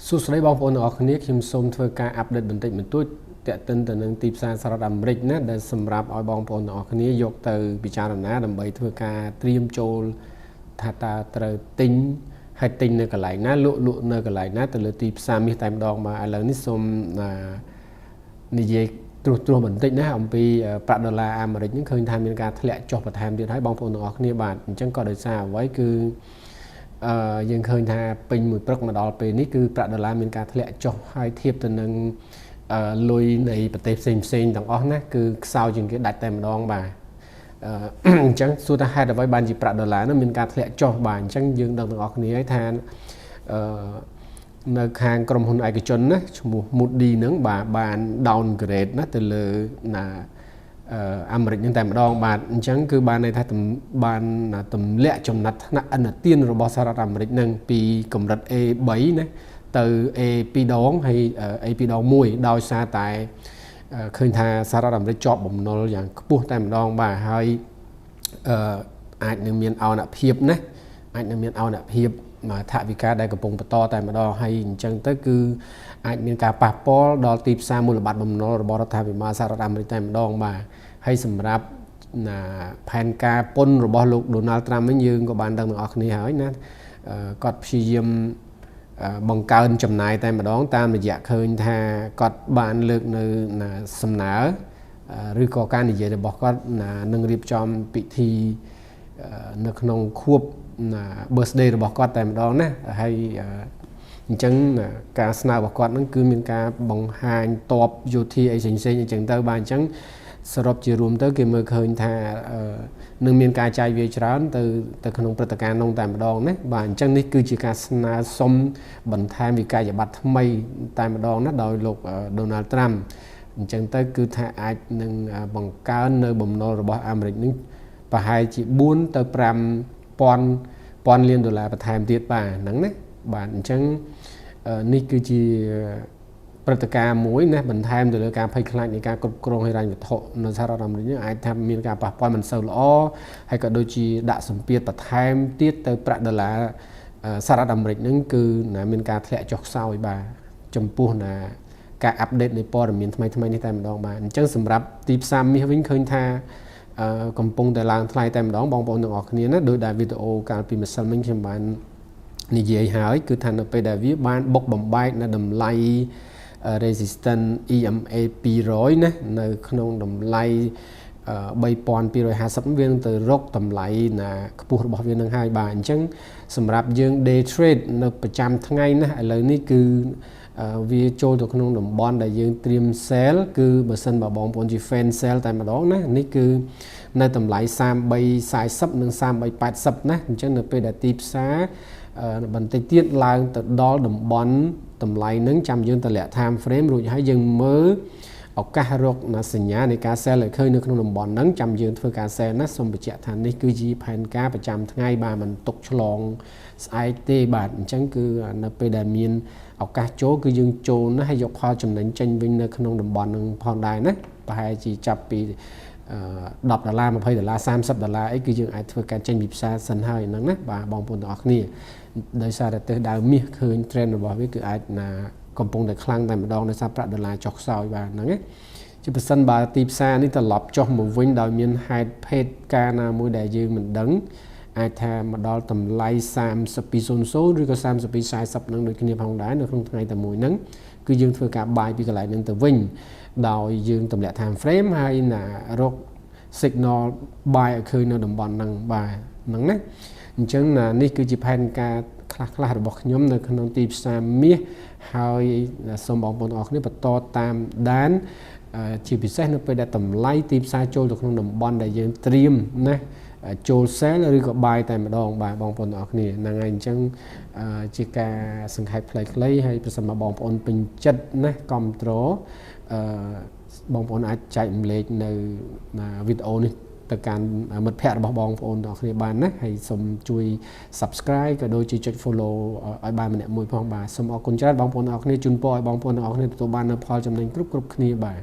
សួស្តីបងប្អូនទាំងអស់គ្នាខ្ញុំសូមធ្វើការអាប់ដេតបន្តិចបន្តួចទាក់ទិនទៅនឹងទីផ្សារសហរដ្ឋអាមេរិកណាដែលសម្រាប់ឲ្យបងប្អូនទាំងអស់គ្នាយកទៅពិចារណាដើម្បីធ្វើការត្រៀមចូលថាតើត្រូវទិញហើយទិញនៅកន្លែងណាលក់នៅកន្លែងណាទៅលើទីផ្សារមាសតែម្ដងមកឥឡូវនេះសូមនិយាយត្រួសបន្តិចណាអំពីប្រាក់ដុល្លារអាមេរិកហ្នឹងឃើញថាមានការធ្លាក់ចុះបន្ថែមទៀតហើយបងប្អូនទាំងអស់គ្នាបាទអញ្ចឹងក៏ដោយសារអ្វីគឺយើងឃើញថាពេញមួយព្រឹកមកដល់ពេលនេះគឺប្រាក់ដុល្លារមានការធ្លាក់ចុះហើយធៀបទៅនឹងលុយនៃប្រទេសផ្សេងទាំងអស់ណាគឺខ្សោយជាងគេដាច់តែម្ដងបាទអញ្ចឹងសួរថាហេតុអ្វីបានជាប្រាក់ដុល្លារនោះមានការធ្លាក់ចុះបាទអញ្ចឹងយើងដឹងទាំងអស់គ្នាហើយថានៅខាងក្រុមហ៊ុនឯកជនណាឈ្មោះ Moody ហ្នឹងបាទបាន downgrade ណាទៅលើអាមេរិកហ្នឹងតែម្ដងបាទអញ្ចឹងគឺបានន័យថាបានទម្លាក់ចំណាត់ថ្នាក់ឥណទានរបស់សហរដ្ឋអាមេរិកហ្នឹងពីកម្រិត A3 ណាទៅ A2 ដងហើយ A2 ដង1ដោយសារតែឃើញថាសហរដ្ឋអាមេរិកជាប់បំណុលយ៉ាងខ្ពស់តែម្ដងបាទហើយអាចនឹងមានអនភាពណាអាចនឹងមានអនភាពថវិកាដែលកំពុងបន្តតែម្ដងហើយអញ្ចឹងទៅគឺអាចមានការប៉ះពាល់ដល់ទីផ្សារមូលបត្របំណុលរបស់រដ្ឋាភិបាលសហរដ្ឋអាមេរិកតែម្ដងបាទហើយសម្រាប់ផែនការពន្ធរបស់លោក Donald Trump វិញយើងក៏បានដឹងទាំងអស់គ្នាហើយណាគាត់ព្យាយាមបង្កើនចំណាយតែម្ដងតាមរយៈឃើញថាគាត់បានលើកនៅសំណើឬក៏ការនិយាយរបស់គាត់នឹងរៀបចំពិធីនៅក្នុងខួបbirthday របស់គាត់តែម្ដងណាហើយអញ្ចឹងការស្នើរបស់គាត់ហ្នឹងគឺមានការបង្ហាញតបយោធាអីផ្សេងអញ្ចឹងទៅបាទអញ្ចឹងសរុបជារួមទៅគេមើលឃើញថានឹងមានការចាយវាយច្រើនទៅក្នុងព្រឹត្តិការណ៍នោះតែម្ដងណាបាទអញ្ចឹងនេះគឺជាការស្នើសុំបន្ថែមវិក័យប័ត្រថ្មីតែម្ដងណាដោយលោក Donald Trump អញ្ចឹងទៅគឺថាអាចនឹងបង្កើននៅបំណុលរបស់អាមេរិកនឹងប្រហែលជា4ទៅ5,000 លានដុល្លារបន្ថែមទៀតបាទហ្នឹងណាបាទអញ្ចឹងនេះគឺជាព្រឹត្តិការណ៍មួយណាបន្ថែមទៅលើការភ័យខ្លាចនៃការគ្រប់គ្រងហិរញ្ញវត្ថុនៅសហរដ្ឋអាមេរិកនេះអាចថាមានការប៉ះពាល់មិនសូវល្អហើយក៏ដូចជាដាក់សម្ពាធបន្ថែមទៀតទៅប្រាក់ដុល្លារសហរដ្ឋអាមេរិកហ្នឹងគឺមានការធ្លាក់ចុះខ្សោយបាទចំពោះការអាប់ដេតនៃព័ត៌មានថ្មីនេះតែម្ដងបាទអញ្ចឹងសម្រាប់ទីផ្សារមាសវិញឃើញថាកំពុងតែឡើងថ្លៃតែម្ដងបងប្អូនទាំងអស់គ្នាណាដោយដែលវីដេអូកាលពីម្សិលមិញខ្ញុំបាននិយាយហើយគឺថានៅពេលដែលវាបានបុកបំបែកនៅតម្លៃ resistance EMA 200ណានៅក្នុងតម្លៃ3250វានឹងទៅរកតម្លៃខ្ពស់របស់វានឹងហើយបាទអញ្ចឹងសម្រាប់យើង day trade នៅប្រចាំថ្ងៃណាឥឡូវនេះគឺវាចូលទៅក្នុងតំបន់ដែលយើងត្រៀម sell គឺបើសិនបើបងប្អូនជា fan sell តែម្ដងណានេះគឺនៅតម្លៃ3340និង3380ណាអញ្ចឹងនៅពេលដែលទីផ្សារបន្តិចទៀតឡើងទៅដល់តំបន់តម្លៃនឹងចាំយើងតម្លាក់ time frame រួចហើយយើងមើលឱកាសរកសញ្ញានៃការ sell ឲ្យឃើញនៅក្នុងតំបន់ហ្នឹងចាំយើងធ្វើការ sell ណាសូមបញ្ជាក់ថានេះគឺជាផែនការប្រចាំថ្ងៃបាទមិនទុកឆ្លងស្អែកទេបាទអញ្ចឹងគឺនៅពេលដែលមានឱកាសចូលគឺយើងចូលណាហើយយកផលចំណេញចេញវិញនៅក្នុងតំបន់ហ្នឹងផងដែរណាប្រហែលជាចាប់ពី$10 $20 $30អីគឺយើងអាចធ្វើការចេញពីផ្សារសិនហើយហ្នឹងណាបាទបងប្អូនទាំងអស់គ្នាដោយសារតែទិសដៅមាសឃើញ trend របស់វាគឺអាចកំពុងតែខ្លាំងតែម្ដងដោយសារប្រាក់ដុល្លារចុះខ្សោយបាទហ្នឹងណាជាប្រសិនបើទីផ្សារនេះត្រឡប់ចុះមកវិញដោយមានហេតុភេទការណាមួយដែលយើងមិនដឹងអាចថាមកដល់តម្លៃ3200ឬក៏3240នឹងដូចគ្នាផងដែរនៅក្នុងថ្ងៃតែមួយហ្នឹងគឺយើងធ្វើការបាយពីកន្លែងហ្នឹងទៅវិញដោយយើងទម្លាក់ time frame ហើយរក signal buy ឲ្យឃើញនៅតំបន់ហ្នឹងបាទហ្នឹងណាអញ្ចឹងនេះគឺជាផែនការខ្លះរបស់ខ្ញុំនៅក្នុងទីផ្សារមាសហើយសូមបងប្អូនអរគ្នាបន្តតាមដានជាពិសេសនៅពេលដែលតម្លៃទីផ្សារចូលទៅក្នុងតំបន់ដែលយើងត្រៀមណាចូល sell ឬក៏ buy តែម្ដងបាទបងប្អូនទាំងអស់គ្នាហ្នឹងហើយអញ្ចឹងជាការសង្ខេបខ្លីៗហើយប្រសិនបើបងប្អូនពេញចិត្តណាគាំទ្របងប្អូនអាចចែករំលែកនៅវីដេអូនេះទៅកាន់មិត្តភ័ក្តិរបស់បងប្អូនទាំងអស់គ្នាបានណាហើយសូមជួយ subscribe ក៏ដូចជាចុច follow ឲ្យបានម្នាក់មួយផងបាទសូមអរគុណច្រើនបងប្អូនទាំងអស់គ្នាជូនពរឲ្យបងប្អូនទាំងអស់គ្នាទទួលបាននូវផលចំណេញគ្រប់គ្នាបាទ